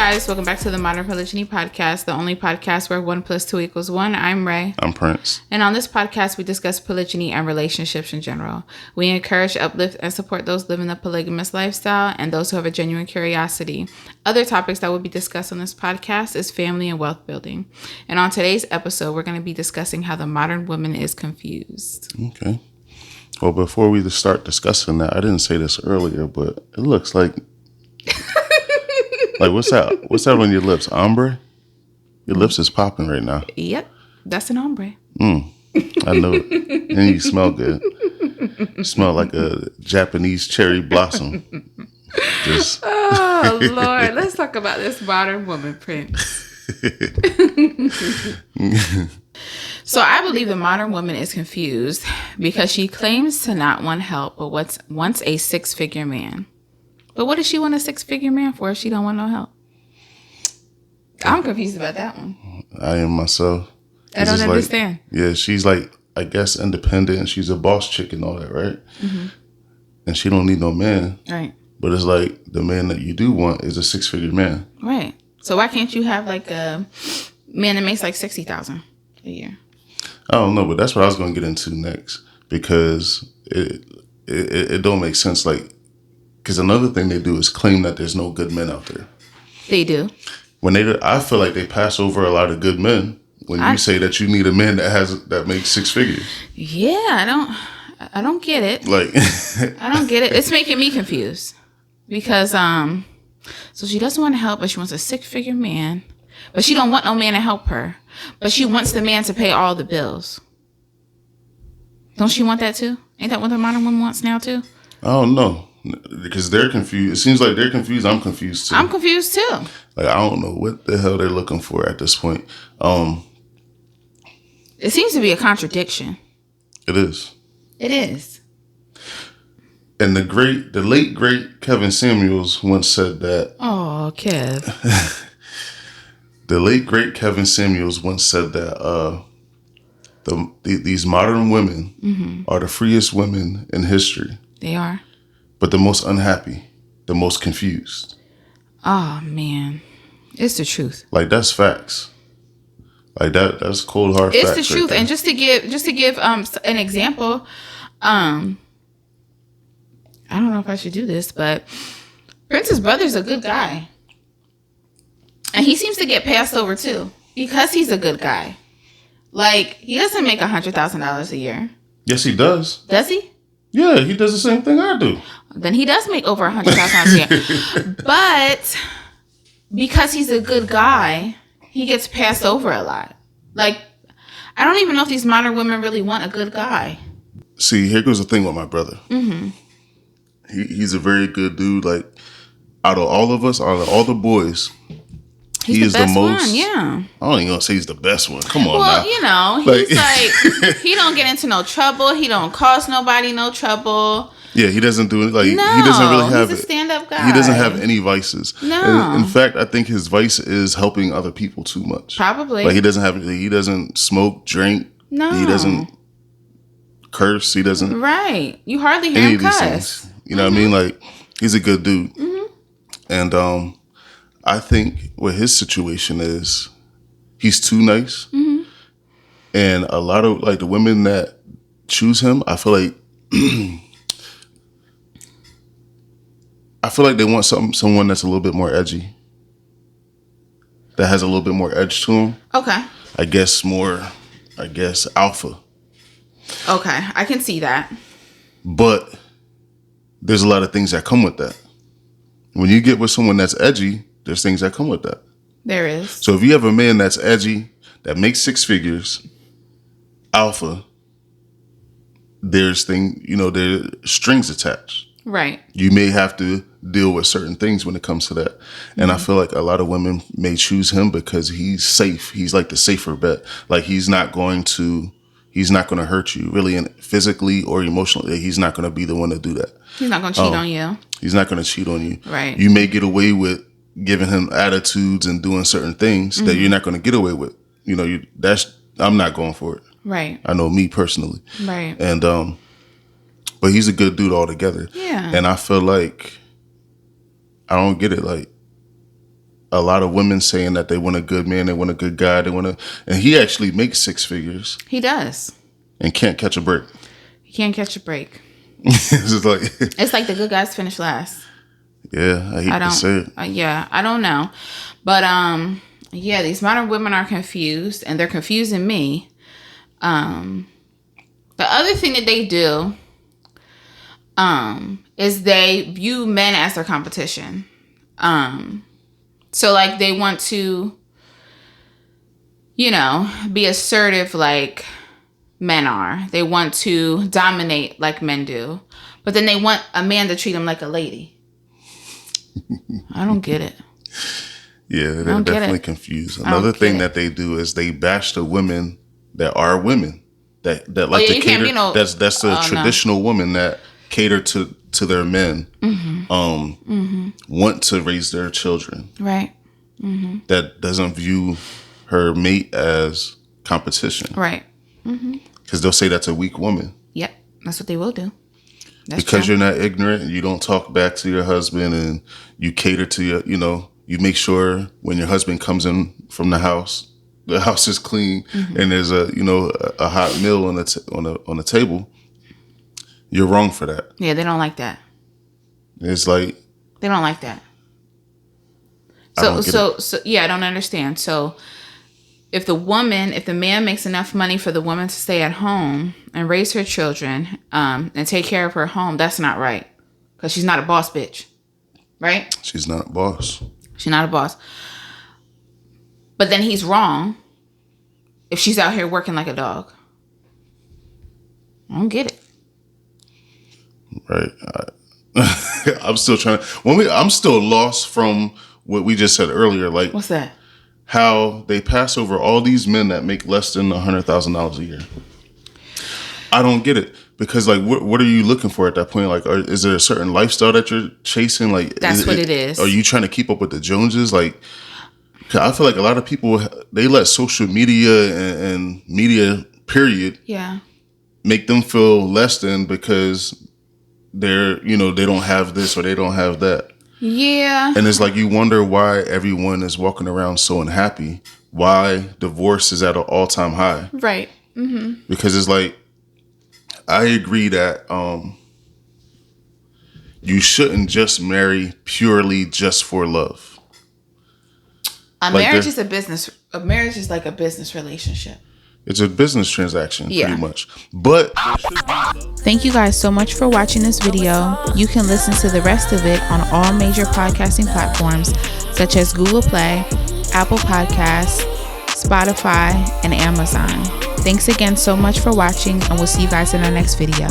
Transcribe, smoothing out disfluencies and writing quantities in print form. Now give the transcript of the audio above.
guys, welcome back to the Modern Polygyny podcast, the only podcast where 1 + 2 = 1. I'm Ray. I'm Prince. And on this podcast, we discuss polygyny and relationships in general. We encourage, uplift, and support those living the polygamous lifestyle and those who have a genuine curiosity. Other topics that will be discussed on this podcast is family and wealth building. And on today's episode, we're going to be discussing how the modern woman is confused. Okay. Well, before we start discussing that, I didn't say this earlier, but it looks like... Like, what's that? What's that on your lips? Ombre? Your lips is popping right now. Yep. That's an ombre. I know it. And you smell good. You smell like a Japanese cherry blossom. Oh, Lord. Let's talk about this modern woman, Prince. So I believe the modern woman is confused because she claims to not want help, but wants a 6-figure man. But what does she want a 6-figure man for if she don't want no help? I'm confused about that one. I am myself. I don't understand. Yeah, she's like, I guess, independent, and she's a boss chick and all that, right? Mm-hmm. And she don't need no man. Right. But it's like the man that you do want is a 6-figure man. Right. So why can't you have like a man that makes like $60,000 a year? I don't know, but that's what I was going to get into next because it don't make sense. Like, because another thing they do is claim that there's no good men out there. They do. I feel like they pass over a lot of good men when you say that you need a man that makes 6 figures. Yeah, I don't get it. Like, I don't get it. It's making me confused because so she doesn't want to help, but she wants a 6-figure man, but she don't want no man to help her, but she wants the man to pay all the bills. Don't she want that too? Ain't that what the modern woman wants now too? I don't know. Because they're confused. It seems like they're confused. I'm confused too. I'm confused too. Like, I don't know what the hell they're looking for at this point. It seems to be a contradiction. It is. It is. And the late great Kevin Samuels once said that. Oh, Kev. The late great Kevin Samuels once said that these modern women are the freest women in history. They are. But the most unhappy, the most confused. Oh, man. It's the truth. Like, that's facts. Like, that's cold, hard facts. It's the truth. Right, and just to give an example, I don't know if I should do this, but Prince's brother's a good guy. And he seems to get passed over, too, because he's a good guy. Like, he doesn't make $100,000 a year. Yes, he does. Does he? Yeah, he does the same thing I do. Then he does make over $100,000 a year. But because he's a good guy, he gets passed over a lot. Like, I don't even know if these modern women really want a good guy. See, here goes the thing with my brother. Mm-hmm. He's a very good dude. Like, out of all of us, out of all the boys, he is the most. One, yeah. I don't even gonna say he's the best one. Come on, well, now. You know, he's like he don't get into no trouble. He don't cause nobody no trouble. Yeah, he doesn't do it. Like, he doesn't really have. He's a stand-up guy. He doesn't have any vices. No. In fact, I think his vice is helping other people too much. Probably. Like, he doesn't smoke, drink. No. He doesn't curse. He doesn't. Right. You hardly hear him cuss. You know what I mean? Like, he's a good dude. Mm-hmm. And I think what his situation is, he's too nice. Mm-hmm. And a lot of, like, the women that choose him, I feel like they want someone that's a little bit more edgy. That has a little bit more edge to him. Okay. I guess alpha. Okay, I can see that. But there's a lot of things that come with that. When you get with someone that's edgy, there's things that come with that. There is. So if you have a man that's edgy, that makes 6 figures, alpha, there's strings attached. Right. You may have to deal with certain things when it comes to that. And I feel like a lot of women may choose him because he's safe. He's like the safer bet. Like, he's not going to hurt you really physically or emotionally. He's not going to be the one to do that. He's not going to cheat on you. He's not going to cheat on you. Right. You may get away with giving him attitudes and doing certain things that you're not going to get away with. You know, I'm not going for it. Right. I know me personally. Right. And but he's a good dude altogether. Yeah. And I feel like I don't get it. Like, a lot of women saying that they want a good man, they want a good guy, and he actually makes 6 figures. He does. And can't catch a break. He can't catch a break. It's like the good guys finish last. Yeah, I hate to say it. I don't know. But, these modern women are confused, and they're confusing me. The other thing that they do is they view men as their competition. So, like, they want to, be assertive like men are. They want to dominate like men do. But then they want a man to treat them like a lady. I don't get it. Yeah, they're definitely confused. Another thing that they do is they bash the women that are women. That like to cater. That's the traditional woman that cater to their men. Want to raise their children. Right. That doesn't view her mate as competition. Right. Because they'll say that's a weak woman. Yep, that's what they will do. That's because true. You're not ignorant and you don't talk back to your husband and you cater to your, you make sure when your husband comes in from the house is clean and there's a hot meal on the table. You're wrong for that. Yeah, they don't like that. It's like they don't like that. So I don't understand. So if the man makes enough money for the woman to stay at home and raise her children and take care of her home, that's not right. Because she's not a boss bitch. Right? She's not a boss. She's not a boss. But then he's wrong if she's out here working like a dog. I don't get it. Right. I'm still I'm still lost from what we just said earlier. Like, what's that? How they pass over all these men that make less than $100,000 a year. I don't get it. Because, like, what are you looking for at that point? Like, is there a certain lifestyle that you're chasing? Like, that's what it is. Are you trying to keep up with the Joneses? Like, I feel like a lot of people, they let social media and media, period, make them feel less than because they're, they don't have this or they don't have that. Yeah. And it's like you wonder why everyone is walking around so unhappy. Why divorce is at an all-time high. Right. Because it's like, I agree that you shouldn't just marry purely just for love. Marriage is a business. A marriage is like a business relationship. It's a business transaction, pretty much. But thank you guys so much for watching this video. You can listen to the rest of it on all major podcasting platforms such as Google Play, Apple Podcasts, Spotify, and Amazon. Thanks again so much for watching, and we'll see you guys in our next video.